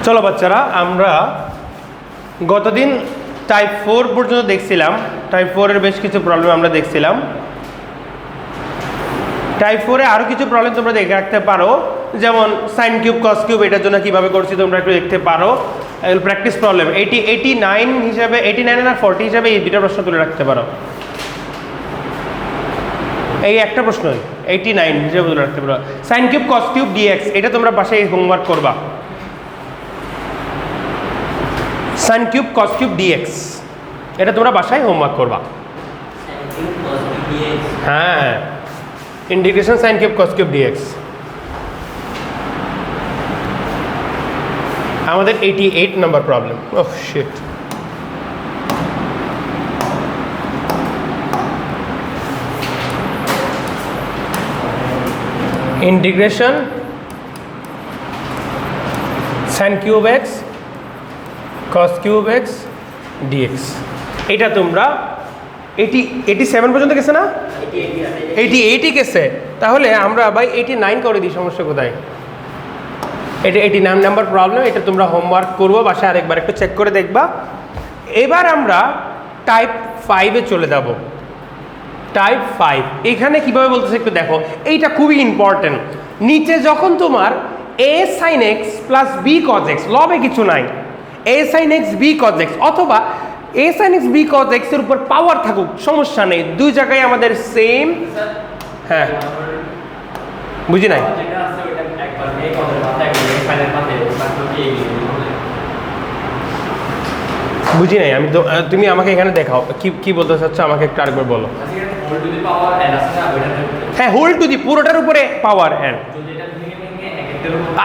চলো বাচ্চারা, আমরা গতদিন টাইপ 4 পর্যন্ত দেখছিলাম। টাইপ 4 এর বেশ কিছু প্রবলেম আমরা দেখছিলাম। টাইপ 4 এ আরও কিছু প্রবলেম তোমরা দেখে রাখতে পারো, যেমন সাইন কিউব কস কিউব, এটার জন্য কীভাবে করছি তোমরা একটু দেখতে পারো। প্র্যাকটিস প্রবলেম 89 হিসাবে, 89 আর 40 হিসাবে এই দুটো প্রশ্ন তুলে রাখতে পারো। এই একটা প্রশ্নই 89 হিসাবে তুলে রাখতে পারো। Sine cube cos cube d x, এটা তোমরা বাসায় হোমওয়ার্ক করবা। Sine cube cos cube d x, এটা তোমরা বাসায় হোমওয়ার্ক করবা। হ্যাঁ, integration sine cube cos cube d x. আমাদের 88 number problem. Oh shit, integration sine cube x cos cube x d x, এটা তোমরা 87 পর্যন্ত গেছে না? 88 গেছে। তাহলে আমরা ভাই 89 করে দিই, সমস্যা কোথায়? এটা 89 নাম্বার প্রবলেম, এটা তোমরা হোমওয়ার্ক করবো, বাসায় আরেকবার একটু চেক করে দেখবা। এবার আমরা টাইপ 5-এ চলে যাব। টাইপ 5 এখানে কীভাবে বলতেছে একটু দেখো, এইটা খুবই ইম্পর্টেন্ট। নিচে যখন তোমার a sin x plus b cos x, লবে কিছু নাই, a sin x b cos x অথবা a sin x b cos x এর উপর পাওয়ার থাকুক, সমস্যা নেই, দুই জায়গায় আমাদের সেম। হ্যাঁ, বুঝি নাই? বুঝি নাই আমি তো, তুমি আমাকে এখানে দেখাও কি বলতে চাচ্ছ, আমাকে একটু আরেকবার বলো। হ্যাঁ, হোল টু দি পুরোটার উপরে পাওয়ার এন,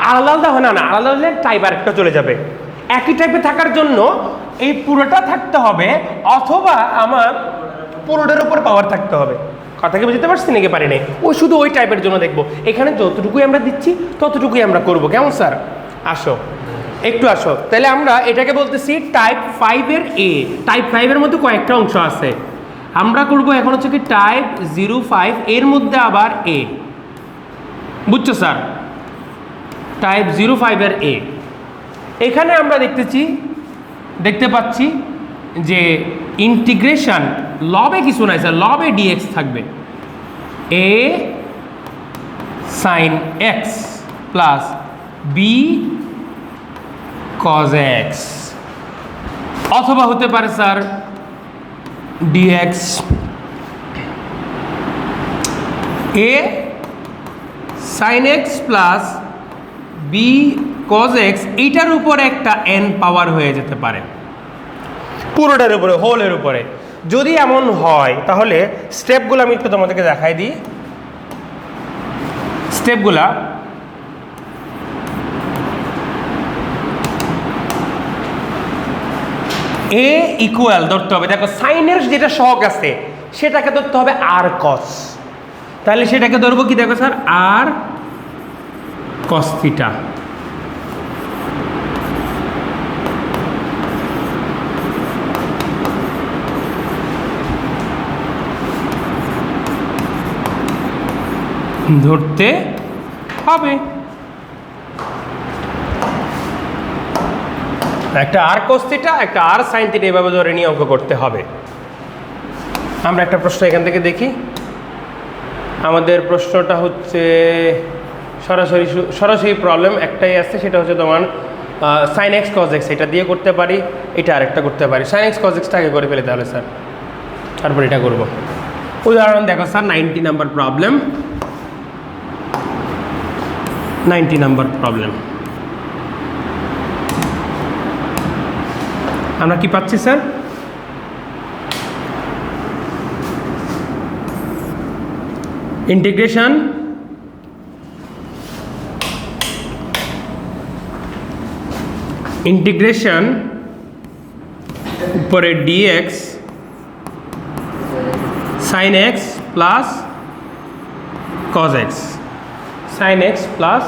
আলাদা আলাদা হয় না, আলাদা হলে টাইপ আরেকটা চলে যাবে। একই টাইপে থাকার জন্য এই পুরোটা থাকতে হবে, অথবা আমার পুরোটার উপর পাওয়ার থাকতে হবে। কথা কি বুঝতে পারছি নাকি পারি নাই? ও শুধু ওই টাইপের জন্য দেখবো, এখানে যতটুকুই আমরা দিচ্ছি ততটুকুই আমরা করবো। কেমন স্যার? আসো একটু আসো। তাহলে আমরা এটাকে বলতেছি টাইপ 5-এর এ। টাইপ 5-এর মধ্যে কয়েকটা অংশ আছে, আমরা করবো এখন হচ্ছে কি টাইপ 05, এর মধ্যে আবার এ। বুঝছো স্যার? টাইপ 05-এর এ। এখানে আমরা দেখতে পাচ্ছি যে ইন্টিগ্রেশন লবে কিছু নাই স্যার, লবে ডিএক্স থাকবে, a sine x plus b cos x, অথবা হতে পারে sir dx a sine x plus b cos x, এইটার উপরে একটা এন পাওয়ার হয়ে যেতে পারে, পুরোটার উপরে, হোলের উপরে। যদি এমন হয় তাহলে স্টেপগুলো আমি একটু তোমাদেরকে দেখাই দিই। স্টেপগুলা এ ইকুয়াল ধরতে হবে, দেখো সাইনের যেটা সহগ আছে সেটাকে ধরতে হবে আর কস, তাহলে সেটাকে ধরবো কি, দেখো স্যার আর কস থিটা। ধরতে হবে একটা আর কস থিটা, একটা আর সাইন থিটা, এভাবে ধরে নিয়ে অঙ্ক করতে হবে। আমরা একটা প্রশ্ন এখান থেকে দেখি। আমাদের প্রশ্নটা হচ্ছে সরাসরি প্রবলেম একটাই আছে, সেটা হচ্ছে তোমার সাইন এক্স কজ এক্স, এটা দিয়ে করতে পারি, এটা আরেকটা করতে পারি। সাইন এক্স কজ এক্সটা আগে করে ফেলে তাহলে স্যার, তারপর এটা করব। উদাহরণ দেখো sir, 90 number problem. 90 number problem আমরা কি পাচ্ছি স্যার? ইন্টিগ্রেশন উপরে d x sine x plus cos x, sine x plus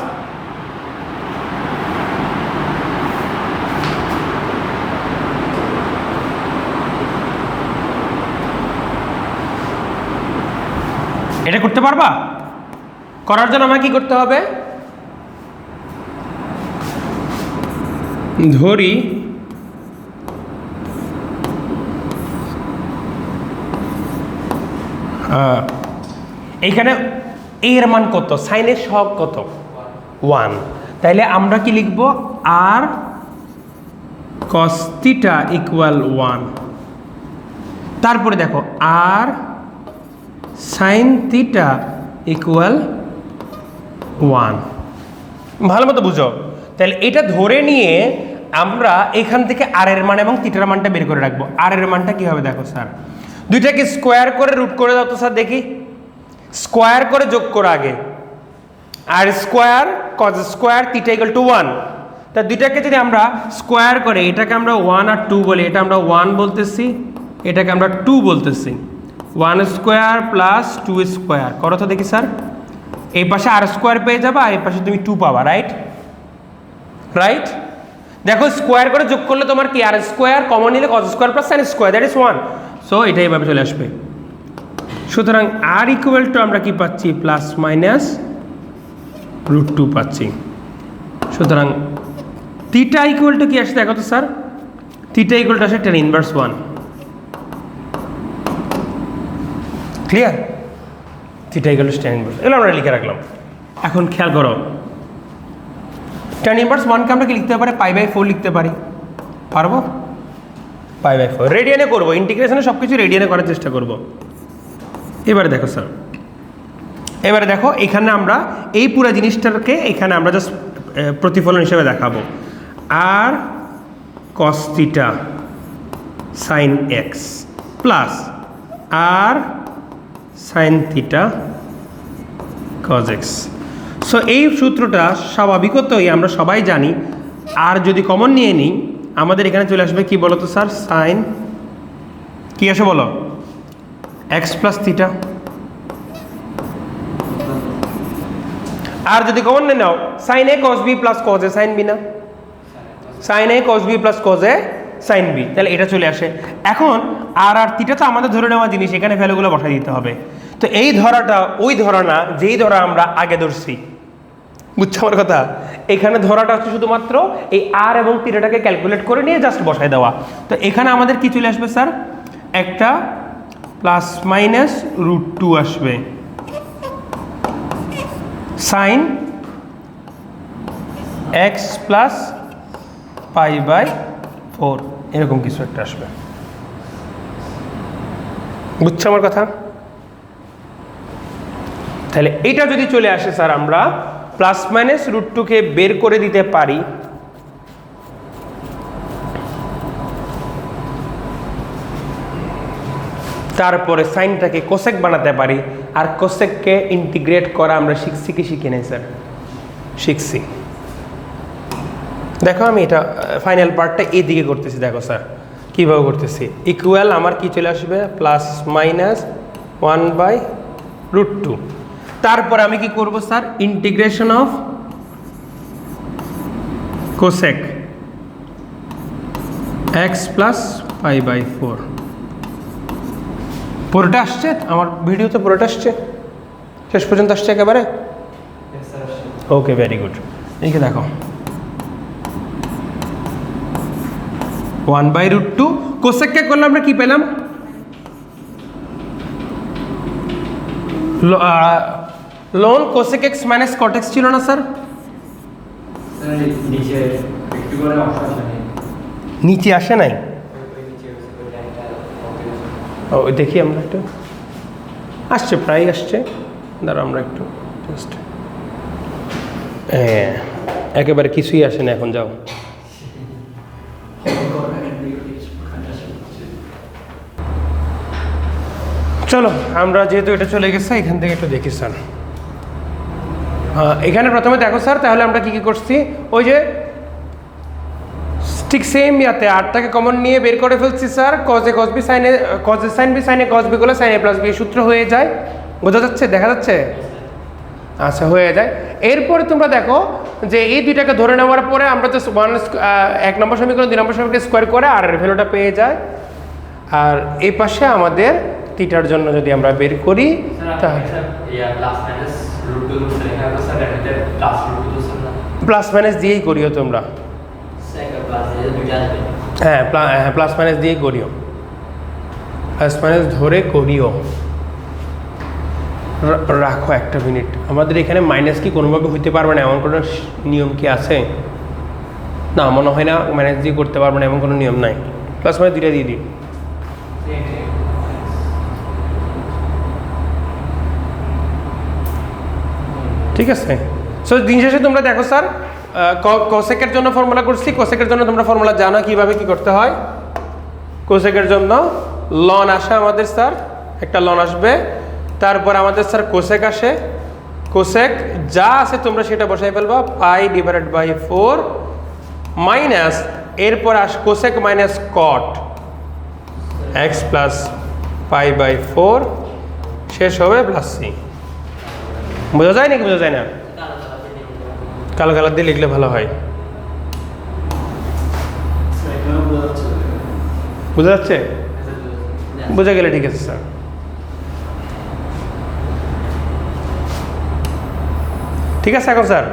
এটা করতে পারবা? করার জন্য আমাকে কি করতে হবে? ধরি এইখানে এর মান কত, সাইনের সহগ কত 1, তাইলে আমরা কি লিখব আর cos থিটা ইকুয়াল 1, তারপরে দেখো আর সাইন থিটা ইকুয়াল 1। ভালো মতো বুঝো, তাহলে এটা ধরে নিয়ে আমরা এখান থেকে আর এর মান এবং থিটার মানটা বের করে রাখবো। আর এর মানটা কি হবে দেখো স্যার, দুইটাকে স্কোয়ার করে রুট করে দাও তো স্যার, দেখি স্কোয়ার করে যোগ করো আগে, আর square cos square theta equal to 1, তা দুইটাকে যদি আমরা স্কোয়ার করে এটাকে আমরা 1 আর 2 বলি, এটা আমরা 1 বলতেছি, এটাকে আমরা 2 বলতেছি, 1 স্কোয়ার প্লাস 2 স্কোয়ার করো তো দেখি স্যার, এই পাশে আর স্কোয়ার পেয়ে যাবা আর এই পাশে তুমি 2 পাবা, রাইট রাইট। দেখো স্কোয়ার করে যোগ করলে তোমার কি আর স্কোয়ার কমন নিলে cos square plus sine square that is 1, so এটা এইভাবে চলে আসবে। সুতরাং আর ইকুয়াল টু আমরা কি পাচ্ছি প্লাস মাইনাস √2 পাচ্ছি। সুতরাং থিটা ইকুয়াল টু কি আসছে দেখো তো স্যার, থিটা ইকুয়াল টু আসে tan inverse 1, clear, theta equal two tan inverse, এগুলো আমরা লিখে রাখলাম। এখন খেয়াল করো tan ইনভার্স 1 কে আমরা কি লিখতে পারি π/4 লিখতে পারি, পারবো π/4 রেডিয়ানে করবো, ইন্টিগ্রেশনে সব কিছু রেডিয়ানে করার চেষ্টা করব। এবারে দেখো স্যার, এবারে দেখো এখানে আমরা এই পুরো জিনিসটাকে এখানে আমরা জাস্ট প্রতিফলন হিসেবে দেখাবো, r cos theta sine x plus r sine theta cos x. So এই সূত্রটা স্বাভাবিকতই আমরা সবাই জানি, আর যদি কমন নিয়ে নিই আমাদের এখানে চলে আসবে কি বলো তো স্যার, সাইন কি আসে বলো এক্স প্লাস থিটা, আর যদি কমন নিয়ে নাও সাইন এ cos বি প্লাস cos এ সাইন বি, না সাইন এ cos বি প্লাস cos এ সাইন বি, তাহলে এটা চলে আসে। এখন আর থিটা তো আমাদের ধরে নেওয়া জিনিস, এখানে ভ্যালুগুলো বসাই দিতে হবে। তো এই ধরাটা ওই ধরা না যেই ধরা আমরা আগে ধরছি, বুঝছো আমার কথা, এখানে ধরাটা হচ্ছে শুধুমাত্র এই আর এবং থিটাটাকে ক্যালকুলেট করে নিয়ে জাস্ট বসাই দেওয়া। তো এখানে আমাদের কি চলে আসবে স্যার, একটা প্লাস মাইনাস √2 আসবে সাইন এক্স প্লাস π/4 এরকম কিছু একটা আসবে, বুঝছো আমার কথা। তাহলে এটা যদি চলে আসে স্যার, আমরা প্লাস মাইনাস √2 কে বের করে দিতে পারি, তারপরে সাইনটাকে কোসেক বানাতে পারি, আর কোসেককে ইন্টিগ্রেট করা আমরা শিখছি কি শিখি নাই স্যার, শিখছি। দেখো আমি এটা ফাইনাল পার্টটা এইদিকে করতেছি, দেখো স্যার কীভাবে করতেছি, ইকুয়াল আমার কি চলে আসবে প্লাস মাইনাস 1/√2, তারপর আমি কি করব sir, integration of cosec x plus π/4, পুরোটা আসছে আমার ভিডিওতে, পুরোটা আসছে শেষ পর্যন্ত আসছে একেবারে, ওকে ভেরি গুড। এইকে দেখো 1/√2 কোসেককে করলে আমরা কি পেলাম, ln cosec x minus cot x ছিল না স্যার, নিচে আসে নাই, ও দেখি আমরা একটু, আসছে প্রায় আসছে, দাঁড়া আমরা একটু জাস্ট, হ্যাঁ একেবারে কিছুই আসে না, এখন যাও। চলো আমরা যেহেতু এটা চলে গেছে এখান থেকে একটু দেখি স্যার, এখানে প্রথমে দেখো স্যার, তাহলে আমরা কি কি করছি, ওই যে ঠিক সেম ইয়াতে আরটাকে কমন নিয়ে বের করে ফেলছি sir, cos a cos b sin a cos a sin b sin a cos b গুলো sin a প্লাস b সূত্র হয়ে যায়, বোঝা যাচ্ছে, দেখা যাচ্ছে, আচ্ছা হয়ে যায়। এরপরে তোমরা দেখো যে এই দুইটাকে ধরে নেওয়ার পরে আমরা তো 1 নম্বর সমীকরণ 2 নম্বর সমীকরণ স্কোয়ার করে আর এর ভ্যালুটা পেয়ে যায়, আর এই পাশে আমাদের থিটার জন্য যদি আমরা বের করি তাহলে প্লাস মাইনাস দিয়েই করিও তোমরা, হ্যাঁ প্লাস মাইনাস দিয়ে করিও, প্লাস মাইনাস ধরে করিও। রাখো একটা মিনিট, আমাদের এখানে মাইনাস কি কোনোভাবে হইতে পারবে না এমন কোনো নিয়ম কি আছে? না, মনে হয় না মাইনাস দিয়ে করতে পারবে না এমন কোনো নিয়ম নাই। প্লাস মাইনাস দুইটা দিয়ে দিই। ঠিক আছে, সো দিন শেষে তোমরা দেখো স্যার কোসেকের জন্য ফর্মুলা করছি, কোসেকের জন্য তোমরা ফর্মুলা জানো কিভাবে কি করতে হয়। কোসেকের জন্য লন আসে আমাদের স্যার, একটা লন আসবে, তারপর আমাদের স্যার কোসেক আসে, কোসেক যা আছে তোমরা সেটা বসাই ফেলবা, π/4 মাইনাস এরপর cosec minus cot x plus π/4 শেষ হবে প্লাস সি। বোঝা যায় নাকি বোঝা যায় না? কালো কালার দিয়ে লিখলে ভালো হয়। বোঝা যাচ্ছে? বোঝা গেলে ঠিক আছে স্যার। ঠিক আছে এখন স্যার,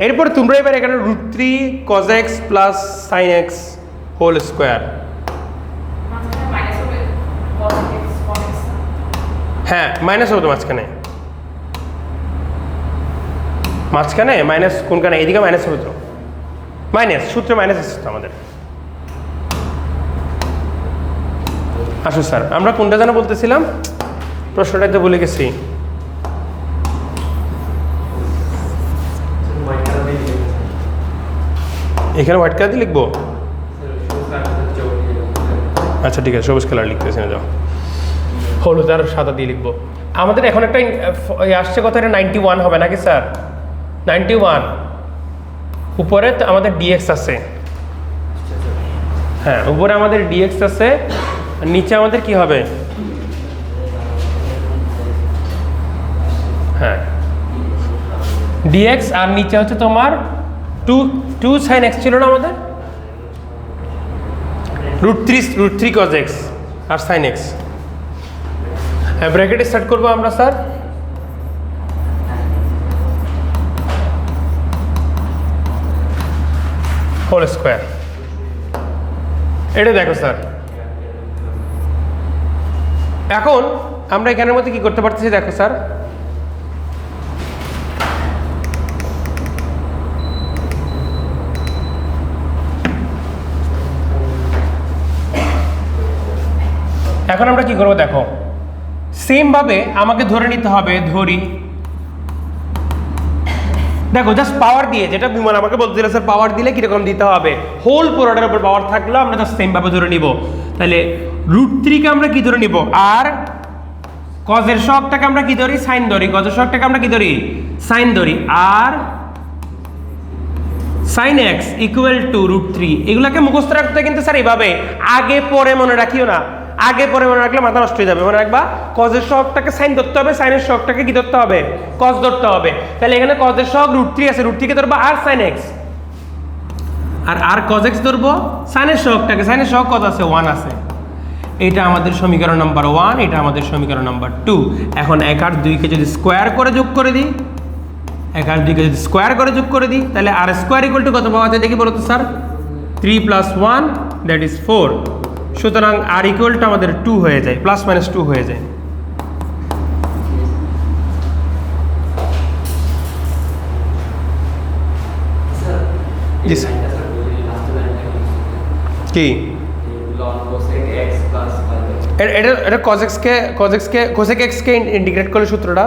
এরপর তোমরা এবার এখানে √3 cos x plus sin x whole square. হ্যাঁ মাইনাস হবে তো মাঝখানে, মাঝখানে মাইনাস কোনখানে? এইদিকে মাইনাস হবে তো, মাইনাস সূত্রে মাইনাস আসছে তো আমাদের। আসো স্যার, আমরা কোনটা যেন বলতেছিলাম, প্রশ্নটাই তো ভুলে গেছি। এখানে হোয়াইট কালার দিয়ে লিখবো? আচ্ছা ঠিক আছে, সবুজ কালার লিখতেছি না, যাও হলুদ আর সাদা দিয়ে লিখবো। আমাদের এখন একটা আসছে কথা, এটা 91 হবে নাকি স্যার? 91 উপরে আমাদের ডিএক্স আছে, হ্যাঁ উপরে আমাদের ডিএক্স আছে, নিচে আমাদের কি হবে? হ্যাঁ ডিএক্স, আর নিচে হচ্ছে তোমার 2 sin x ছিল না আমাদের, √3 cos x আর sin x। হ্যাঁ ব্র্যাকেট স্টার্ট করবো আমরা স্যার, হোল স্কোয়ার। এটা দেখো স্যার, এখন আমরা এখানের মধ্যে কি করতে পারতেছি দেখো স্যার, এখন আমরা কি করবো দেখো, সেম ভাবে আমাকে ধরে নিতে হবে, ধরি দেখো জাস্ট পাওয়ার দিয়ে, যেটা বিমান আমাকে বলতে দিল স্যার পাওয়ার দিলে কিরকম দিতে হবে, হোল পুরোটার উপর পাওয়ার থাকলো আমরা জাস্ট সেম ভাবে ধরে নিব। তাহলে √3 কে আমরা কি ধরে নিব, আর কজের শকটাকে আমরা কি ধরি? সাইন ধরি। কজের শকটাকে আমরা কি ধরি? সাইন ধরি। আর sin x ইকুয়াল টু √3, এগুলাকে মুখস্থ রাখতে কিন্তু স্যার এভাবে আগে পরে মনে রাখিও না, আগে পরে মনে রাখলে মাথা নষ্ট হয়ে যাবে। মনে রাখবা কজের শকটাকে সাইন ধরতে হবে, সাইনের শকটাকে কি ধরতে হবে? কজ ধরতে হবে। তাহলে এখানে কজের শক √3 আছে, √3 কে ধরবো আর sin x, আর cos x ধরবো সাইনের শকটাকে, সাইনের শক কত আছে? 1 আছে। এটা আমাদের সমীকরণ নাম্বার 1, এটা আমাদের সমীকরণ নাম্বার 2। এখন 1 আর 2 কে যদি স্কোয়ার করে যোগ করে দিই, 1 আর 2 কে যদি স্কোয়ার করে যোগ করে দিই, তাহলে আর স্কোয়ার ইকুয়াল টু কত পাওয়া যায় দেখি বলো তো স্যার? 3 + 1 that is 4। সুতরাং আর ইকুয়াল টু আমাদের 2 হয়ে যায়, প্লাস মাইনাস 2 হয়ে যায়। জি স্যার, কি এটা cosec x কে ইন্টিগ্রেট করলে সূত্রটা,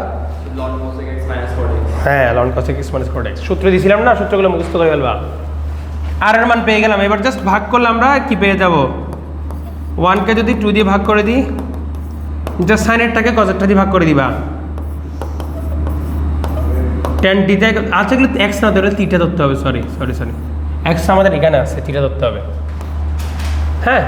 হ্যাঁ ln cosec x - cot x সূত্র দিয়েছিলাম না, সূত্রগুলো মুখস্থ করে ফেলবা। আর এর মান পেয়ে গেলাম, এবার জাস্ট ভাগ করলে আমরা কি পেয়ে যাব? 1 কে যদি 2 দিয়ে ভাগ করে দিই, জাস্ট সাইনেরটাকে কজেরটা দিয়ে ভাগ করে দিবা। tan d আচ্ছা এগুলো x না ধরে থিটা ধরতে হবে, সরি x আমাদের এখানে আছে, থিটা ধরতে হবে। হ্যাঁ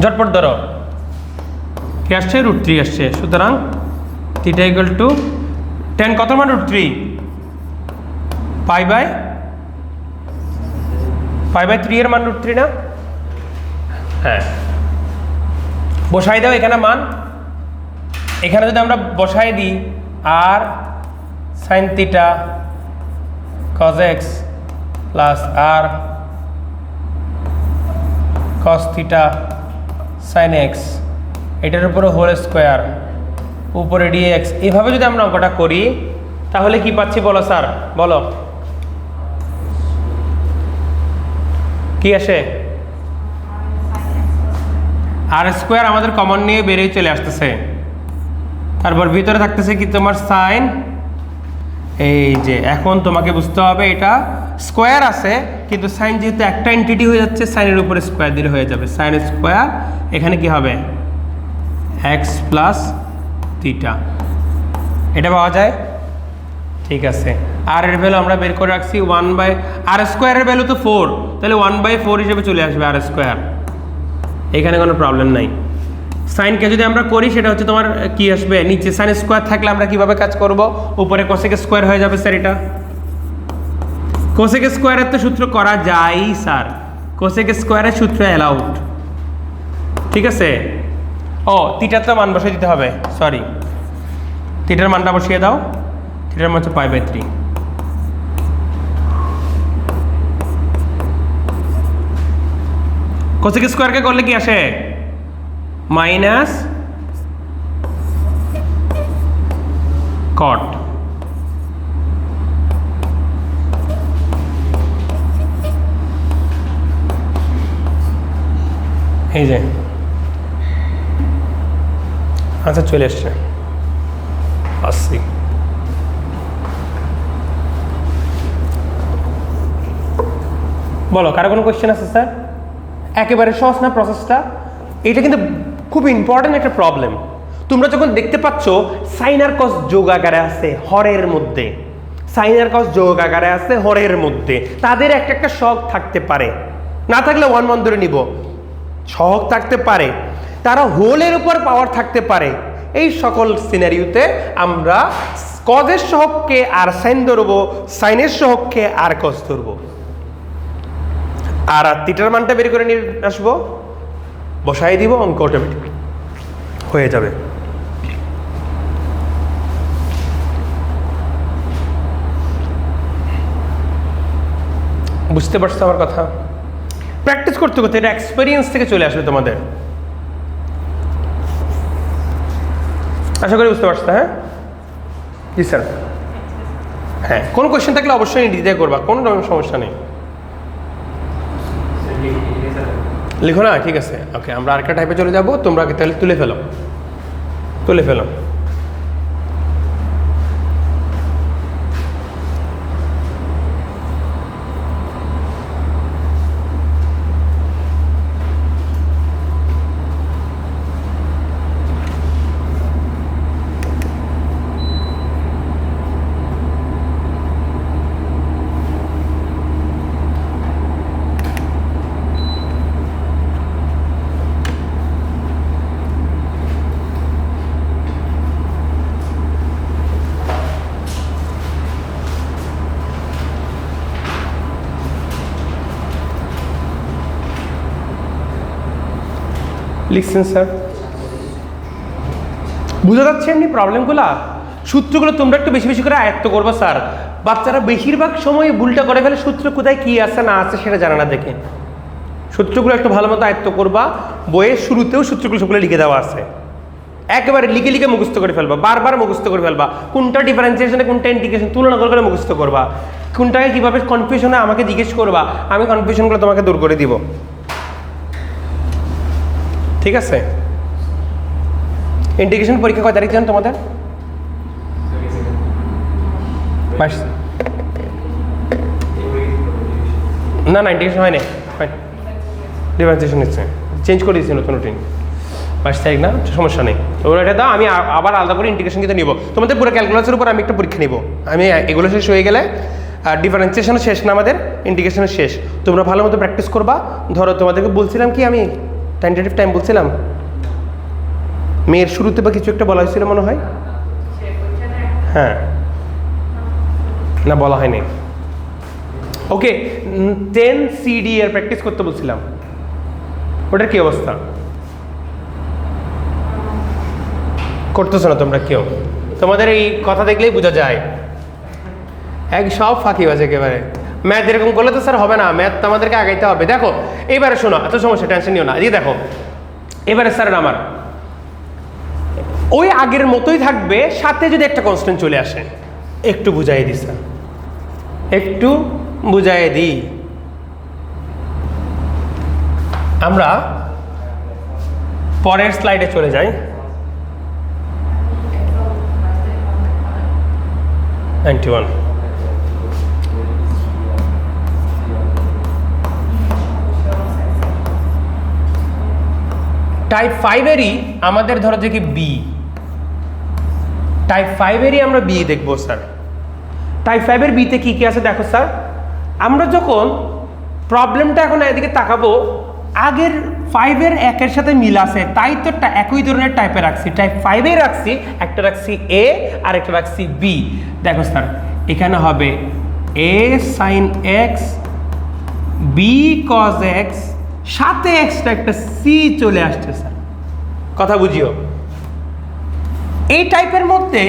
ঝটপট ধরো, কি আসছে? √3 আসছে। সুতরাং থিটা ইকুয়াল টু tan কত মান? √3 π/3 এর মান √3 না? হ্যাঁ বসাই দাও এখানে মান, এখানে যদি আমরা বসাই দিই r sine theta cos x plus r cos theta sine x, এটার উপরে হোল স্কোয়ার, উপরে ডিএক্স, এইভাবে যদি আমরা অঙ্কটা করি তাহলে কি পাচ্ছি বলো স্যার, বলো কি আসে? আর স্কোয়ার আমাদের কমন নিয়ে বেরিয়ে চলে আসতেছে, তারপর ভিতরে থাকতেছে কি তোমার সাইন, এই যে এখন তোমাকে বুঝতে হবে এটা স্কোয়ার আছে কিন্তু সাইন যেহেতু একটা এন্টিটি হয়ে যাচ্ছে সাইনের উপরে স্কোয়ার দিলে হয়ে যাবে সাইন স্কোয়ার, এখানে কি হবে এক্স প্লাস থিটা, এটা পাওয়া যায়। ঠিক আছে, আর এর ভ্যালু আমরা বের করে রাখছি 1/, আর স্কোয়ারের ভ্যালু তো 4, তাহলে 1/4 হিসেবে চলে আসবে আর স্কোয়ার, এখানে কোনো প্রবলেম নাই। সাইনকে যদি আমরা করি সেটা হচ্ছে তোমার কি আসবে, নিচে সাইন স্কোয়ার থাকলে আমরা কিভাবে কাজ করব, উপরে কোসেক স্কোয়ার হয়ে যাবে স্যার, এটা কোসেক স্কোয়ারের তো সূত্র করা যায় স্যার, কোসেক স্কোয়ারের সূত্র অ্যালাউড। ঠিক আছে, ও থিটার তো মান বসিয়ে দিতে হবে, সরি থিটার মানটা বসিয়ে দাও, থিটার মান হচ্ছে π/3। কোসেক স্কোয়ারকে করলে কি আসে মাইনাস কট, এই যে আচ্ছা চলে এসছে আসছি। বলো কারো কোনো কোয়েশ্চেন আছে স্যার? একেবারে সহজ না প্রসেসটা, এটা কিন্তু খুব ইম্পর্টেন্ট একটা প্রবলেম। তোমরা যখন দেখতে পাচ্ছ সাইন আর কস যোগ আকারে আছে হরের মধ্যে, সাইন আর কস যোগ আকারে আছে হরের মধ্যে, তাদের একটা একটা সহগ থাকতে পারে, না থাকলে 1 ধরে নিব, সহগ থাকতে পারে, তারা হোলের উপর পাওয়ার থাকতে পারে। এই সকল সিনারিওতে আমরা কজের সহগকে আর সাইন ধরবো, সাইনের সহগকে আর কস ধরবো, আর থিটার মানটা বের করে নিয়ে আসবো, বসাই দিব, অঙ্ক অটোমেটিক হয়ে যাবে। বুঝতে পারছো আমার কথা? প্র্যাকটিস করতে করতে এটা এক্সপেরিয়েন্স থেকে চলে আসবে তোমাদের, আশা করি বুঝতে পারছো। হ্যাঁ জি স্যার, হ্যাঁ কোনো কোয়েশ্চেন থাকলে অবশ্যই ডিজাই করবা, কোনো সমস্যা নেই, লিখো না, ঠিক আছে ওকে। আমরা আরেকটা টাইপে চলে যাবো, তোমরা তাহলে তুলে ফেলো, তুলে ফেলো। লিখছেন স্যার? বুঝা যাচ্ছে এমনি প্রবলেমগুলো, সূত্রগুলো তোমরা একটু বেশি বেশি করে আয়ত্ত করবো স্যার। বাচ্চারা বেশিরভাগ সময় ভুলটা করে ফেলে, সূত্র কোথায় কি আছে না আছে সেটা জানা না দেখে। সূত্রগুলো একটু ভালো মতো আয়ত্ত করবা, বইয়ের শুরুতেও সূত্রগুলো সবগুলো লিখে দেওয়া আছে, একেবারে লিখে লিখে মুখস্থ করে ফেলবা, বারবার মুখস্থ করে ফেলবা, কোনটা ডিফারেন্সিয়েশনে কোনটা ইন্টিগ্রেশন তুলনা করে মুখস্থ করবা, কোনটাকে কীভাবে কনফিউশনে আমাকে জিজ্ঞেস করবা, আমি কনফিউশনগুলো তোমাকে দূর করে দিব। ঠিক আছে, ইন্টিগ্রেশন পরীক্ষা কয় তারিখ জানো তোমাদের? 22। না না ইন্টিগ্রেশন হয়নি, ডিফারেন্সিয়েশন নিচ্ছে, চেঞ্জ করে দিয়েছি নতুন রুটিন, 22 তারিখ না, সমস্যা নেই। ওরা এটা দাও, আমি আবার আলাদা করে ইন্টিগ্রেশন কিন্তু নিব, তোমাদের পুরো ক্যালকুলাসের উপর আমি একটা পরীক্ষা নিব। আমি এগুলো শেষ হয়ে গেলে ডিফারেন্সিয়েশনও শেষ না, আমাদের ইন্টিগ্রেশনের শেষ, তোমরা ভালো মতো প্র্যাকটিস করবা। ধরো তোমাদেরকে বলছিলাম কি, আমি টেন্টেটিভ টাইম বলছিলাম, মেয়ের শুরুতে বা কিছু একটা বলা হয়েছিল মনে হয়, হ্যাঁ না বলা হয়নি। ওকে 10 CD এর প্র্যাকটিস করতে বলছিলাম, ওটার কি অবস্থা? করতেছো না তোমরা কেউ, তোমাদের এই কথা দেখলেই বোঝা যায় এক সব ফাঁকিবাজ একেবারে। ম্যাথ এরকম করলে তো স্যার হবে না, ম্যাথ তো আমাদেরকে আগাইতে হবে। দেখো এবারে শোনো, এত সমস্যা টেনশন নিও না। এই দেখো এবারে স্যার আমার ওই আগের মতোই থাকবে, সাথে যদি একটা কনস্ট্যান্ট চলে আসে। একটু বুঝাই দিই স্যার, একটু বুঝাই দিই। আমরা পরের স্লাইডে চলে যাই। 91 টাইপ 5-এরই আমাদের ধরো যে কি বি, টাইপ 5-এরই আমরা বি দেখবো স্যার। টাইপ 5-এর বিতে কি কি আছে দেখো স্যার। আমরা যখন প্রবলেমটা এখন এদিকে তাকাবো, আগের 5-এর 1-এর সাথে মিল আছে, তাই তো একই ধরনের টাইপে রাখছি। টাইপ 5-এ রাখছি, একটা রাখছি এ আর একটা রাখছি বি। দেখো স্যার এখানে হবে a sine x, b cos x, সাথে এক্সট্রা একটা সি চলে আসছে স্যার। কথা বুঝিও। এই টাইপের মধ্যে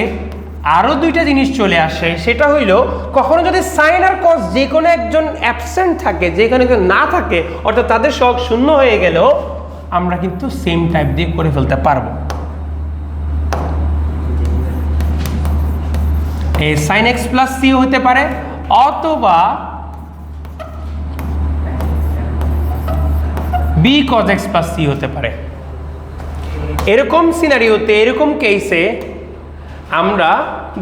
আরও দুইটা জিনিস চলে আসে, সেটা হইল কখনো যদি সাইন আর কজ যে কোনো একজন অ্যাবসেন্ট থাকে, যে কোনো একজন না থাকে, অর্থাৎ তাদের সহগ শূন্য হয়ে গেলেও আমরা কিন্তু সেম টাইপ দিয়ে করে ফেলতে পারবো। এই সাইন এক্স প্লাস সি হতে পারে, অথবা B cos x plus C হতে পারে। এরকম সিনারিওতে, এরকম কেসে আমরা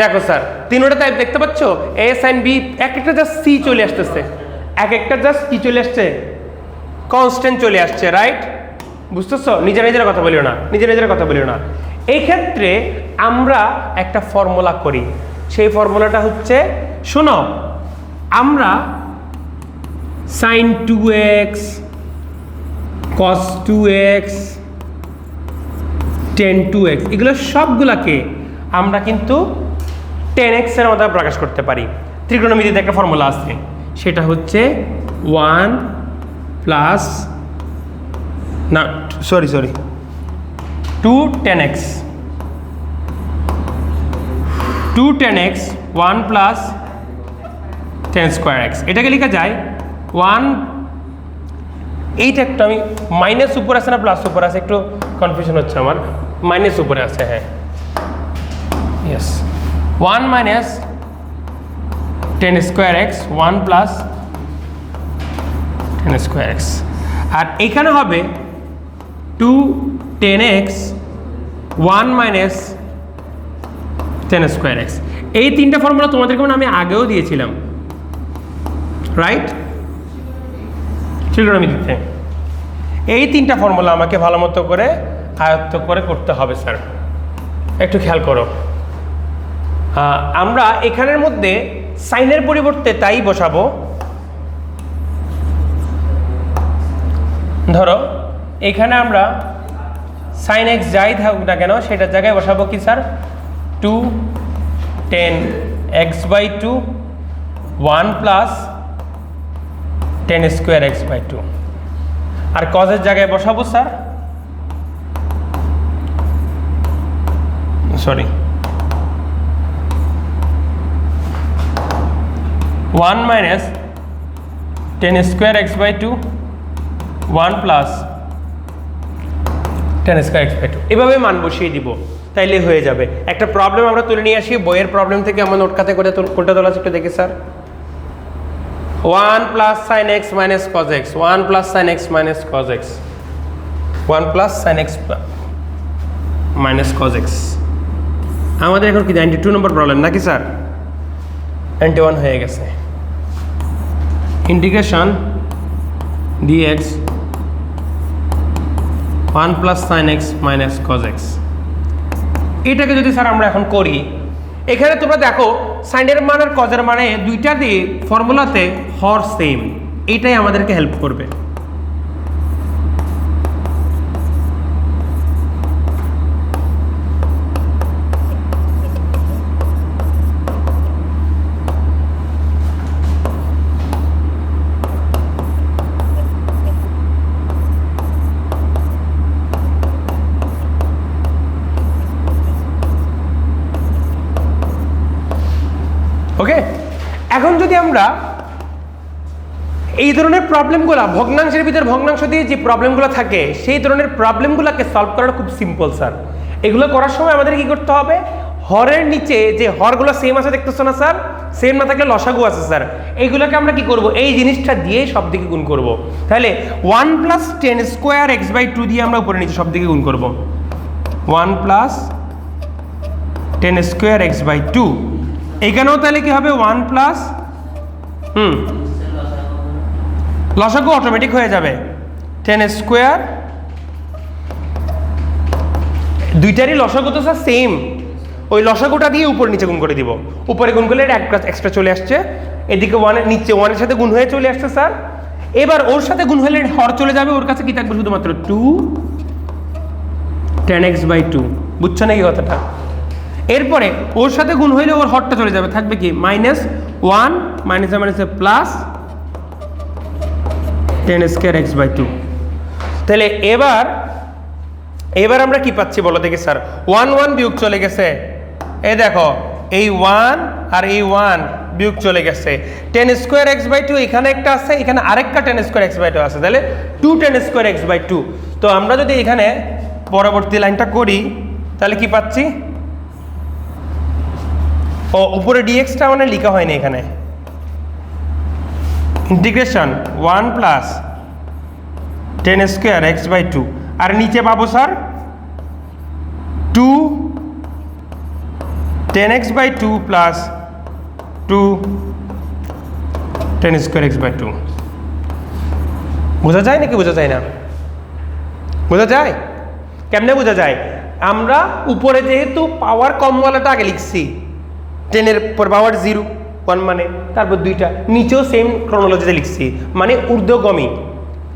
দেখো স্যার তিনটা টাইপ দেখতে পাচ্ছ, এ সাইন বি, এক একটা জাস্ট সি চলে আসতেছে, এক একটা জাস্ট কি চলে আসছে, কনস্ট্যান্ট চলে আসছে, রাইট? বুঝতেছো? নিজেরা নিজেরা কথা বলিও না, নিজেরা নিজেরা কথা বলিও না। এই ক্ষেত্রে আমরা একটা ফর্মুলা করি, সেই ফর্মুলাটা হচ্ছে, শোনো, আমরা sign 2x cos 2x tan 2x এগুলো সবগুলাকে আমরা কিন্তু 10x এর মাধ্যমে প্রকাশ করতে পারি। ত্রিকোণমিতিতে একটা ফর্মুলা আছে, সেটা হচ্ছে 1 প্লাস না sorry 2 10x 1 plus 10 square x. এটাকে লেখা যায় 1, এইটা একটু আমি মাইনাস উপর আছে না প্লাস উপর আছে, একটু কনফিউশন হচ্ছে আমার, মাইনাস উপরে আছে, হ্যাঁ yes, 1 minus 10 square x 1 plus 10 square x. আর এখানে হবে 2 10x 1 মাইনাস 10 স্কোয়ার এক্স। এই তিনটা ফর্মুলা তোমাদেরকে আমি আগেও দিয়েছিলাম, রাইট? ত্রিকোণমিতিতে এই তিনটা ফর্মুলা আমাকে ভালো মতো করে আয়ত্ত করে করতে হবে স্যার, একটু খেয়াল করো। আমরা এখানের মধ্যে সাইনের পরিবর্তে তাই বসাবো। ধরো এখানে আমরা সাইন এক্স যাই থাকুক না কেন, সেটার জায়গায় বসাবো কি sir, 2 10x/2 1 plus 10 square x/2। আর কজের জায়গায় বসাবো sir, sorry 1 minus 10 square x/2 1 plus 10 square x/2। এভাবে মান বসিয়ে দিব, তাইলে হয়ে যাবে। একটা প্রবলেম আমরা তুলে নিয়ে আসি, বইয়ের প্রবলেম থেকে আমার নোট খাতে করে কোনটা তোলা আছে একটু দেখি sir. 1 plus sine x minus cos x, 1 plus sine x minus cos x, 1 plus sine x minus cos x. আমাদের এখন কি 92 নম্বর প্রবলেম নাকি স্যার? 91 হয়ে গেছে। Integration dx 1 plus sine x minus cos x. এটাকে যদি স্যার আমরা এখন করি, এখানে তোমরা দেখো সাইনের মান আর কজের মানে দুইটা দিয়ে ফর্মুলাতে হর সেম, এইটাই আমাদেরকে হেল্প করবে। যদি আমরা এই ধরনের প্রবলেমগুলো ভগ্নাংশের ভিতর ভগ্নাংশ দিয়ে যে প্রবলেমগুলো থাকে সেই ধরনের প্রবলেমগুলোকে সলভ করাটা খুব সিম্পল স্যার। এগুলো করার সময় আমাদের কি করতে হবে, হরের নিচে যে হরগুলো সেম আছে দেখতেছো না স্যার, সেম না থাকলে লসাগু আছে স্যার, এইগুলোকে আমরা কি করব, এই জিনিসটা দিয়ে সব দিকে গুণ করব। তাহলে 1 + 10² x/2 দিয়ে আমরা উপরে নিচে সব দিকে গুণ করব। 1 + 10² x/2, এখানেও তাহলে কি হবে 1 প্লাস লসাগু অটোমেটিক হয়ে যাবে 10², দুইটারই লসাগু তো স্যার সেম, ওই লসাগুটা দিয়ে উপরে নিচে গুণ করে দিব। উপরে গুণ করলে এক প্লাস এক্সট্রা চলে আসছে, এদিকে 1 নিচে 1 এর সাথে গুণ হয়ে চলে আসছে স্যার। এবার ওর সাথে গুণ হলে হর চলে যাবে, ওর কাছে কি থাকবে শুধুমাত্র 2 10x/2, বুঝছো নাকি কথাটা? এরপরে ওর সাথে গুণ হইলে ওর হরটা চলে যাবে, থাকবে কি -1 মাইনাসে প্লাস 10² x/2। তাহলে এবার আমরা কি পাচ্ছি বলো দেখি স্যার, 1 1 বিয়োগ চলে গেছে, এই দেখো এই 1 আর এই 1 বিয়োগ চলে গেছে, 10² x/2 এখানে একটা আছে, এখানে আরেকটা 10² x/2 আছে, তাহলে 2 10² x/2। তো আমরা যদি এখানে পরবর্তী লাইনটা করি তাহলে কি পাচ্ছি, ও উপরে dxটা মানে লেখা হয়নি এখানে, ইন্টিগ্রেশন 1 + 10² x/2, আর নিচে পাবো স্যার 2 10x/2 প্লাস 2 10² x/2। বোঝা যায় নাকি বোঝা যায় না? বোঝা যায়? কেমনে বোঝা যায়? আমরা উপরে যেহেতু পাওয়ার কমওয়ালাটা আগে লিখছি, 10 পর পাওয়ার 0 1 মানে, তারপর 2টা নিচেও সেম ক্রোনোলজিতে লিখছি, মানে ঊর্ধ্বগামী,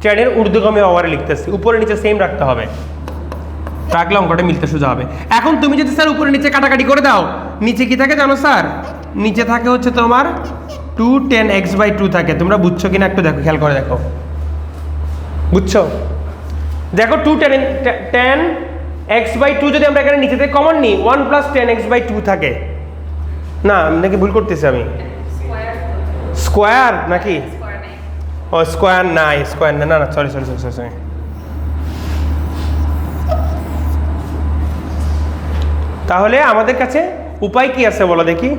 10 ঊর্ধ্বগামী পাওয়ারে লিখতেছি, উপরে নিচে সেম রাখতে হবে, রাখলে অঙ্কটা মিলতে সোজা হবে। এখন তুমি যদি স্যার উপরে নিচে কাটাকাটি করে দাও, নিচে কি থাকে জানো স্যার? নিচে থাকে হচ্ছে তোমার 2 10x/2 থাকে। তোমরা বুঝছো কিনা একটু দেখো, খেয়াল করে দেখো, বুঝছো? দেখো 2 10x/2 যদি আমরা এখানে নিচে থেকে কমন নিই, 1 + 10x/2 থাকে না, নাকি ভুল করতেছি আমি? স্কোয়ার নাকি? ও স্কোয়ার নাই, স্কোয়ার না, না সরি। তাহলে আমাদের কাছে উপায় কি আছে বলো দেখি?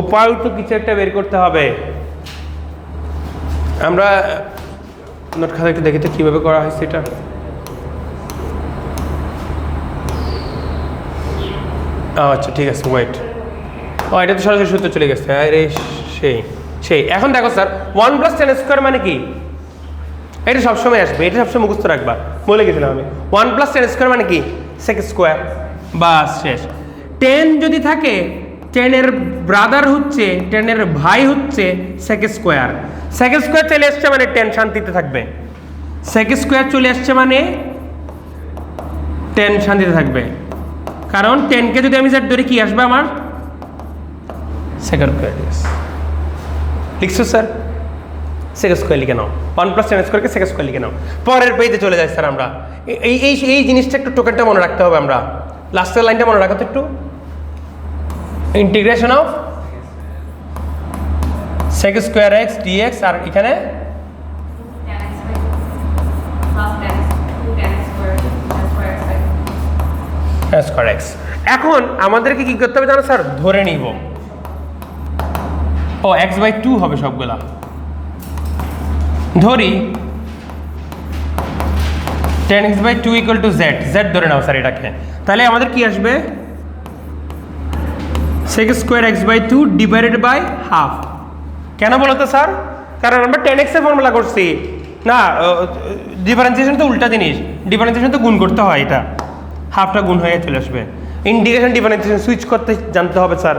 উপায় তো কিছু একটা বের করতে হবে। আমরা নোট খাতা একটু দেখি তো কিভাবে করা হয়েছে এটা। আচ্ছা ঠিক আছে, ওয়েট, ও এটা তো সরাসরি সূত্র চলে গেছে, আরে সেই এখন দেখো স্যার 1 + 10² মানে কি, এটা সবসময় আসবে, এটা সবসময় মুখস্থ রাখবা, বলে গেছিলাম আমি। 1 + 10² মানে কি, sec², বাস শেষ। 10 যদি থাকে, 10 এর ব্রাদার হচ্ছে, 10 এর ভাই হচ্ছে sec², sec² চলে আসছে মানে 10 শান্তিতে থাকবে, sec² চলে আসছে মানে 10 শান্তিতে থাকবে, কারণ 10কে যদি আমি z ধরে কি আসবে আমার sec²। লিখছো স্যার? sec² লিখে নাও, 1 + 10² sec² লিখে নাও। পরের পেজে চলে যাই স্যার আমরা, এই জিনিসটা একটু টোকেনটা মনে রাখতে হবে, আমরা লাস্টের লাইনটা মনে রাখো তো একটু, integration of sec² x dx, আর এখানে x²। এখন আমাদেরকে কি করতে হবে জানো স্যার? ধরে নিব ও x/2 হবে সবগুলা, ধরি 10x/2 = z ধরে নাও স্যার এটাকে, তাহলে আমাদের কি আসবে sec² x/2 /½ কেন বলো তো স্যার? কারণ আমরা 10x এর ফর্মুলা করছি না, ডিফারেন্সিয়েশন তো উল্টা জিনিস, ডিফারেন্সিয়েশন তো গুণ করতে হয়, এটা হাফটা গুণ হয়ে চলে আসবে। ইন্টিগ্রেশন ডিফারেন্সিয়েশন সুইচ করতে জানতে হবে স্যার,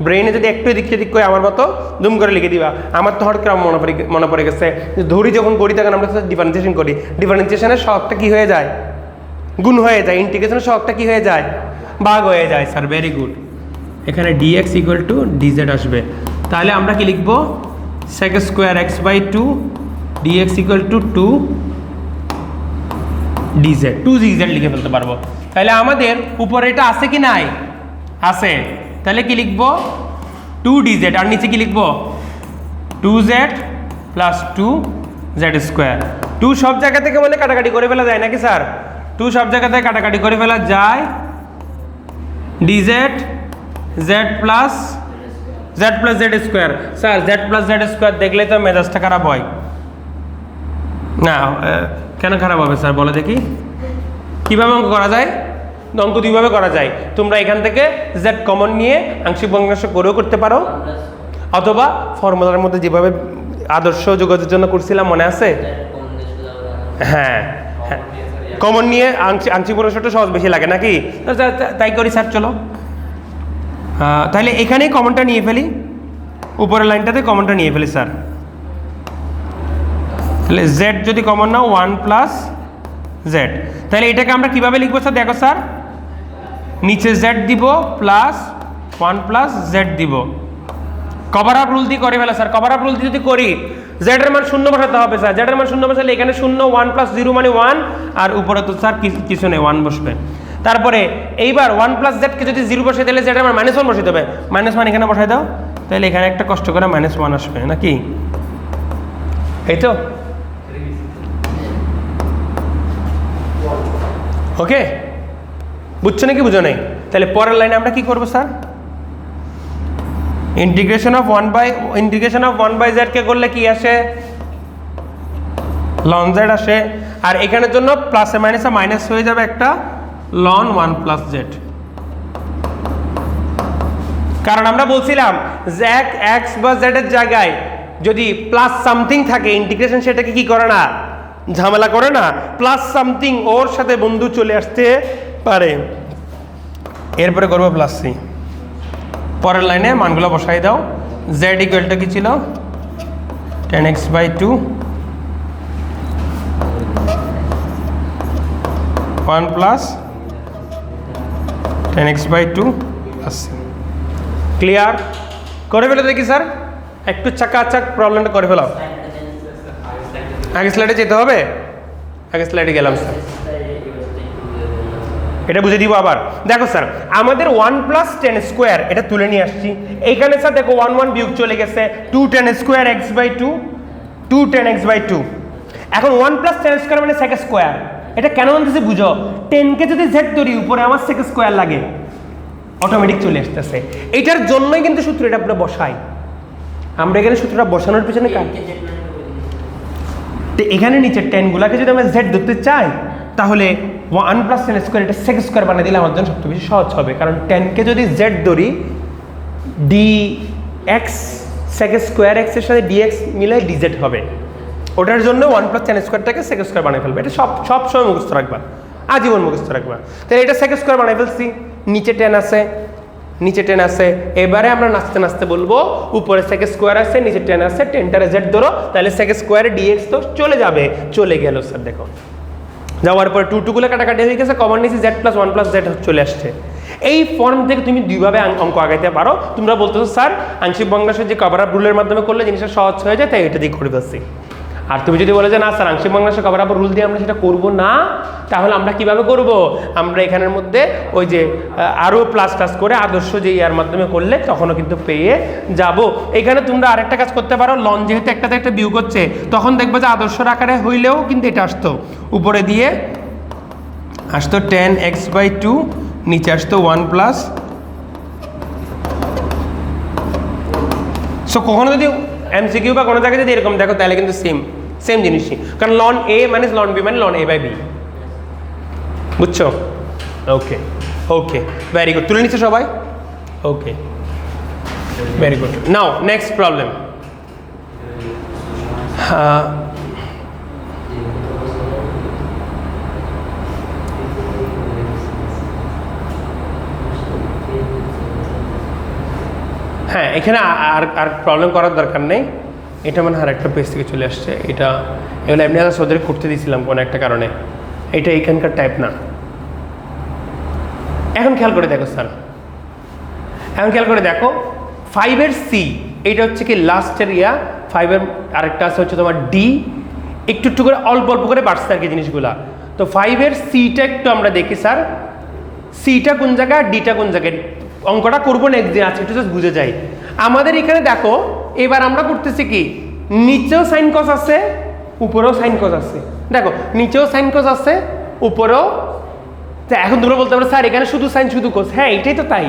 ব্রেইনে যদি একটু এদিক সেদিক করে আমার মতো দুম করে লিখে দিবা। আমার তো হঠাৎ করে মনে পড়ে গেছে, ধরি যখন করি তখন আমরা ডিফারেন্সিয়েশন করি, ডিফারেন্সিয়েশনের সহগটা কি হয়ে যায়? গুণ হয়ে যায়। ইন্টিগ্রেশনের সহগটা কি হয়ে যায়? ভাগ হয়ে যায় স্যার, ভেরি গুড। এখানে dx = dz আসবে, তাহলে আমরা কি লিখব? sec² x/2 dx = 2 DZ, 2dz লিখে ফেলতে পারবো। তাহলে আমাদের উপরে এটা আছে কি নাই? আছে। তাহলে কি লিখবো? 2dz, আর নিচে কি লিখবো? 2z plus 2z square. 2 সব জায়গা থেকে বলে কাটাকাটি করে ফেলা যায় নাকি স্যার? 2 সব জায়গা থেকে কাটাকাটি করে ফেলা যায়। dz z plus z square. Sir z plus z square দেখলে তো মেজাজটা খারাপ হয় না? কেন খারাপ হবে স্যার বলে দেখি? কীভাবে অঙ্ক করা যায়? অঙ্ক দুইভাবে করা যায়। তোমরা এখান থেকে z কমন নিয়ে আংশিক ভগ্নাংশ করেও করতে পারো, অথবা ফর্মুলার মধ্যে যেভাবে আদর্শ যোগাযোগের জন্য করছিলাম মনে আছে? হ্যাঁ হ্যাঁ, কমন নিয়ে আংশিক ভগ্নাংশটা সহজ বেশি লাগে নাকি? তাই করি স্যার, চলো তাহলে এখানেই কমনটা নিয়ে ফেলি, উপরের লাইনটাতে কমনটা নিয়ে ফেলি স্যার। তাহলে z যদি কমন নাও 1 প্লাস z, তাহলে এটাকে আমরা কিভাবে লিখবো স্যার? দেখো স্যার, নিচে z দিব প্লাস 1 প্লাস z দিব, কভার আপ রুল দিয়ে করে ফেলা স্যার। কভার আপ রুল দিয়ে যদি করি, z এর মান শূন্য বসাতে হবে স্যার। z এর মান শূন্য বসালে এখানে 0, 1 প্লাস 0 মানে 1, আর উপরে তো স্যার কিছু নেই, 1 বসবে। তারপরে এইবার 1 প্লাস z কে যদি 0 বসাই দিলে z এর মান -1 বসাই দেবে, -1 এখানে বসাই দাও, তাহলে এখানে একটা কষ্ট করে -1 আসবে নাকি? এই তো ওকে, বুঝছো নাকি বুঝো নাই? তাহলে পরের লাইনে আমরা কি করবো sir? Integration of 1 by z কে করলে কি আসে? ln z আসে। আর এখানের জন্য প্লাসে মাইনাসে মাইনাস হয়ে যাবে একটা ln 1 প্লাস z, কারণ আমরা বলছিলাম যে x বা z এর জায়গায় যদি প্লাস সামথিং থাকে ইন্টিগ্রেশন সেটাকে কি করে না, ঝামেলা করে না। প্লাস সামথিং ওর সাথে বন্ধু চলে আসতে পারে, এরপরে করবো প্লাস সি। পরের লাইনে মানগুলো বসাই দাও। z ইকুয়ালটা কি ছিল? 10x/2 1 plus 10x/2 plus C. Clear? করে ফেলে দেখি স্যার, একটু চাকাচাক প্রবলেমটা করে ফেলাও। আগে স্লাইডে যেতে হবে, আগে স্লাইডে গেলাম স্যার, এটা বুঝে দিব আবার। দেখো স্যার, আমাদের 1 প্লাস 10 স্কোয়ার এটা তুলে নিয়ে আসছি এইখানে স্যার। দেখো 1 1 বিয়োগ চলে গেছে, 210 স্কোয়ার x/2, 210 x/2। এখন 1 প্লাস 10 স্কোয়ার মানে সেক স্কোয়ার। এটা কেন বলতেছি বুঝো, 10 কে যদি z ধরি উপরে আমার সেক স্কোয়ার লাগে, অটোমেটিক চলে আসতেছে। এটার জন্যই কিন্তু সূত্র এটা আমরা বসাই। আমরা এখানে সূত্রটা বসানোর পিছনে কাজ, তো এখানে নিচের 10 গুলাকে যদি আমরা z ধরতে চাই, তাহলে 1 প্লাস 10 স্কোয়ার এটা সেক স্কোয়ার বানিয়ে দিলে আমার জন্য সবচেয়ে বেশি সহজ হবে। কারণ 10 কে যদি z ধরি, dx সেক স্কোয়ার x এর সাথে dx মিলে dz হবে। ওটার জন্য 1 প্লাস 10 স্কোয়ারটাকে সেক স্কোয়ার বানিয়ে ফেলবে। এটা সব সময় মুখস্থ রাখবা, আজীবন মুখস্থ রাখবা। তাহলে এটা সেক স্কোয়ার বানিয়ে ফেলছি, নিচে 10 আছে, নিচে 10 আছে। এবারে আমরা নাচতে নাচতে বলবো উপরে সেক স্কোয়ার আছে, নিচে 10 আছে, 10টারে z ধরো, তাহলে সেক স্কোয়ারে dx তো চলে যাবে। চলে গেল স্যার, দেখো যাওয়ার পরে 2 গুলো কাটাকাটি হয়ে গেছে, কমন নিয়েছি z প্লাস 1 প্লাস z চলে আসছে। এই ফর্ম থেকে তুমি দুইভাবে অঙ্ক আগাইতে পারো। তোমরা বলতেছো স্যার আংশিক ভগ্নাংশের যে কভার আপ রুলের মাধ্যমে করলে জিনিসটা সহজ হয়ে যায়, তাই এটা দিয়ে করে ফেলছি। আর তুমি যদি বলে যে না স্যার আংশিক ভগ্নাংশের কভার আপ রুল দিয়ে আমরা সেটা করবো না, তাহলে আমরা কিভাবে করব? আমরা এখানের মধ্যে ওই যে আরও প্লাস টাস করে আদর্শ যে ইয়ার মাধ্যমে করলে তখনও কিন্তু পেয়ে যাব। এখানে তোমরা আরেকটা কাজ করতে পারো, লন যেহেতু একটাতে একটা বিয়োগ হচ্ছে, তখন দেখবে যে আদর্শর আকারে হইলেও কিন্তু এটা আসতো, উপরে দিয়ে আসতো 10x/2, নিচে আসতো 1 প্লাস। সো কখনো যদি এমসিকিউ বা কোনো জায়গায় যদি এরকম দেখো, তাহলে কিন্তু সেম জিনিসই, কারণ লন এ মানে লন বি মানে লন a/b, বুঝছো? ওকে ওকে, ভেরি গুড। তুলে নিচ্ছে সবাই? ওকে, ভেরি গুড। নাও নেক্সট প্রবলেম। হ্যাঁ, এখানে আর প্রবলেম করার দরকার নেই। এটা মানে আর একটা পেজ থেকে চলে আসছে। এগুলো এমনি আলাদা সৌদের করতে দিয়েছিলাম কোনো একটা কারণে। এটা এখানকার টাইপ না। এখন খেয়াল করে দেখো স্যার, এখন খেয়াল করে দেখো 5-এর সি, এইটা হচ্ছে কি লাস্টের 5-এর আরেকটা আছে হচ্ছে তোমার ডি, একটু করে অল্প করে বাড়ছে আর কি জিনিসগুলা। তো 5-এর সিটা একটু আমরা দেখি স্যার, সিটা কোন জায়গায়, ডিটা কোন জায়গায়। অঙ্কটা করবো নেক্সট দিন, আজকে একটু জাস্ট বুঝে যাই। আমাদের এখানে দেখো এবার আমরা করতেছি কি, নিচেও সাইন কস আছে, উপরেও সাইন কস আছে। দেখো নিচেও সাইন কস আছে, উপরেও। এখন তোমরা বলতে পারো স্যার এখানে শুধু সাইন শুধু কোস, হ্যাঁ এটাই তো তাই,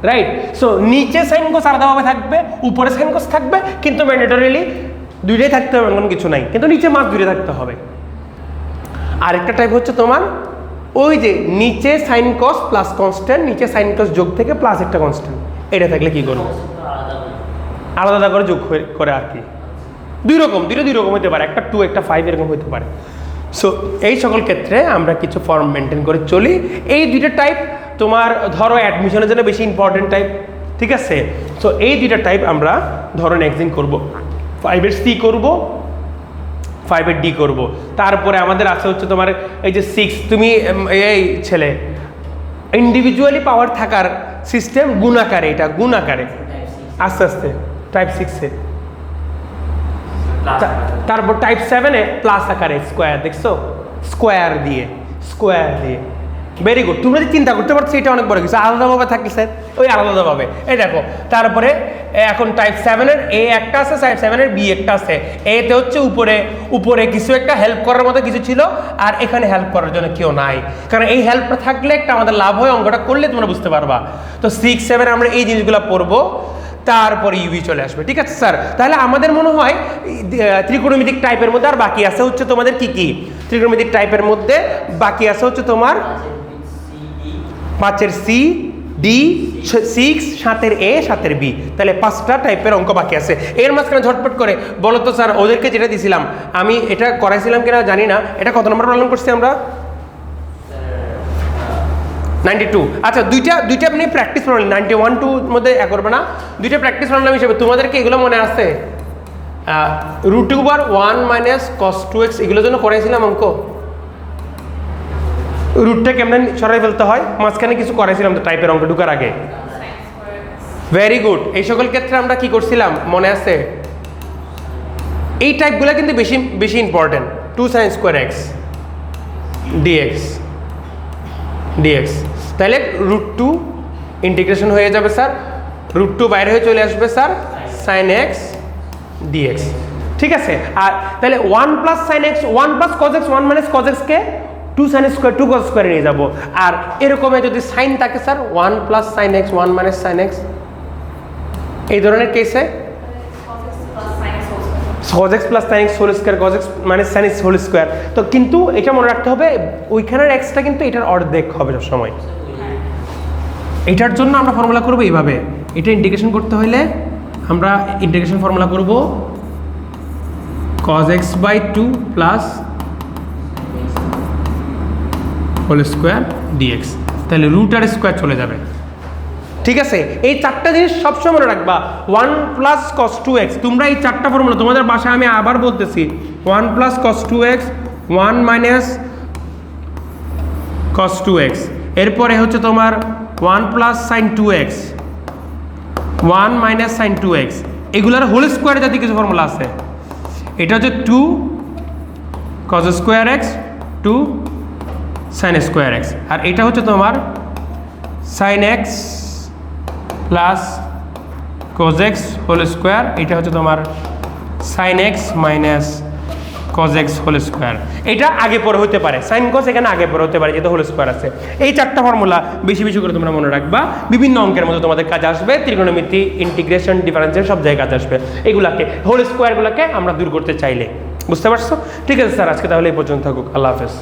রাইট। সো নিচে সাইন কোস আলাদাভাবে থাকবে, উপরে সাইন কোস থাকবে, কিন্তু ম্যান্ডেটরিলি দুইটাই থাকতে হবে এমন কিছু নাই, কিন্তু নিচে মাস দুইটা থাকতে হবে। আরেকটা টাইপ হচ্ছে তোমার ওই যে নিচে সাইন কস প্লাস কনস্ট্যান্ট, নিচে সাইন কস যোগ থেকে প্লাস একটা কনস্ট্যান্ট, এটা থাকলে কি করবো, আলাদা আলাদা করে যোগ করে আর কি। দুই রকম হতে পারে, একটা 2 একটা 5 এরকম হতে পারে। সো এই সকল ক্ষেত্রে আমরা কিছু ফর্ম মেনটেন করে চলি। এই দুইটা টাইপ তোমার ধরো অ্যাডমিশনের জন্য বেশি ইম্পর্টেন্ট টাইপ, ঠিক আছে। সো এই দুইটা টাইপ আমরা ধরো নেক্সট দিন করবো। 5-এর সি করবো, 5-এর ডি করবো। তারপরে আমাদের আছে হচ্ছে তোমার এই যে 6, তুমি এই ছেলে ইন্ডিভিজুয়ালি পাওয়ার থাকার সিস্টেম গুণাকারে, এটা গুণাকারে আস্তে আস্তে টাইপ 6-এ। তারপর টাইপ 7-এ প্লাস আকারে স্কোয়ার, দেখছো স্কোয়ার দিয়ে ভেরি গুড। তোমরা যে চিন্তা করতে পারছো এটা অনেক বড় কিছু, আলাদাভাবে থাকলে স্যার ওই আলাদাভাবে। এই দেখো তারপরে এখন টাইপ 7-এর এ একটা আছে, টাইপ 7-এর বি একটা আছে। এতে হচ্ছে উপরে কিছু একটা হেল্প করার মতো কিছু ছিল, আর এখানে হেল্প করার জন্য কেউ নাই। কারণ এই হেল্পটা থাকলে একটা আমাদের লাভ হয়, অঙ্কটা করলে তোমরা বুঝতে পারবা। তো 6, 7 আমরা এই জিনিসগুলো পড়বো, তারপরে ইউভি চলে আসবে, ঠিক আছে স্যার। তাহলে আমাদের মনে হয় ত্রিকোণমিতিক টাইপের মধ্যে আর বাকি আছে হচ্ছে তোমাদের কি কি, ত্রিকোণমিতিক টাইপের মধ্যে বাকি আছে হচ্ছে তোমার 5-এর সি, ডি, 6, 7-এর এ, 7-এর বি। তাহলে 5টা টাইপের অঙ্ক বাকি আছে। এর মাঝখানে ঝটপট করে বলো তো স্যার, ওদেরকে যেটা দিয়েছিলাম আমি, এটা করাইছিলাম কিনা জানি না, এটা কত নম্বর প্রবলেম করছি আমরা? 92। আচ্ছা দুইটা আপনি প্র্যাকটিস প্রবলেম, 91-2 মধ্যে করবে না, দুইটা প্র্যাকটিস প্রবলেম হিসেবে তোমাদেরকে এগুলো মনে আছে? √1 - cos 2x এগুলোর জন্য করাইছিলাম অঙ্ক। রুটটা কেমন সরাই ফেলতে হয়, মাঝখানে কিছু করাইছিলাম তো টাইপের অঙ্ক ঢুকার আগে। Very good. এই সকল ক্ষেত্রে আমরা কি করছিলাম মনে আছে? এই টাইপগুলো কিন্তু বেশি important. 2 sin square x dx, তাহলে √2 ইন্টিগ্রেশন হয়ে যাবে স্যার, √2 বাইরে হয়ে চলে আসবে স্যার, sin x dx, ঠিক আছে। আর তাহলে 1 + sin x, 1 + cos x, 1 - cos x কে 2 sin square 2 cos square নিয়ে যাবো। আর এরকম যদি সাইন থাকে sir 1 + sin x 1 - sin x, এই ধরনের কেসে cos x + sin x whole square, cos x - sin x whole square. তো কিন্তু এটা মনে রাখতে হবে ওইখানের এক্সটা কিন্তু এটার অর্ধেক হবে সব সময়। এটার জন্য আমরা ফর্মুলা করব এইভাবে, এটা ইন্টিগ্রেশন করতে হলে আমরা ইন্টিগ্রেশন ফর্মুলা করব cos x/2 plus whole square dx, তাহলে রুট আর স্কয়ার চলে যাবে, ঠিক আছে। এই চারটা জিনিস সবসময় মনে রাখবা। 1 + cos 2x, তোমরা এই চারটা ফর্মুলা তোমাদের বাসায় আমি আবার বলতেছি, 1 + cos 2x, 1 - cos 2x, এরপরে হচ্ছে তোমার 1 + sin 2x, 1 - sin 2x, এগুলার হোল স্কোয়ারে জাতীয় কিছু ফর্মুলা আছে। এটা হচ্ছে 2 cos square x, 2 sin square x, আর এটা হচ্ছে তোমার sin x plus cos x whole square, এটা হচ্ছে তোমার sin x minus cos x whole square. এটা আগে পরে হতে পারে, sin cos এখানে আগে পরে হতে পারে যেহেতু হোল স্কোয়ার আছে। এই চারটা ফর্মুলা বেশি বেশি করে তোমরা মনে রাখবা, বিভিন্ন অঙ্কের মধ্যে তোমাদের কাজ আসবে, ত্রিকোণমিতি, ইন্টিগ্রেশন, ডিফারেন্সিয়েশন সব জায়গায় কাজ আসবে। এগুলাকে হোল স্কোয়ারগুলোকে আমরা দূর করতে চাইলে, বুঝতে পারছো? ঠিক আছে স্যার, আজকে তাহলে এই পর্যন্ত থাকুক। আল্লাহ হাফেজ।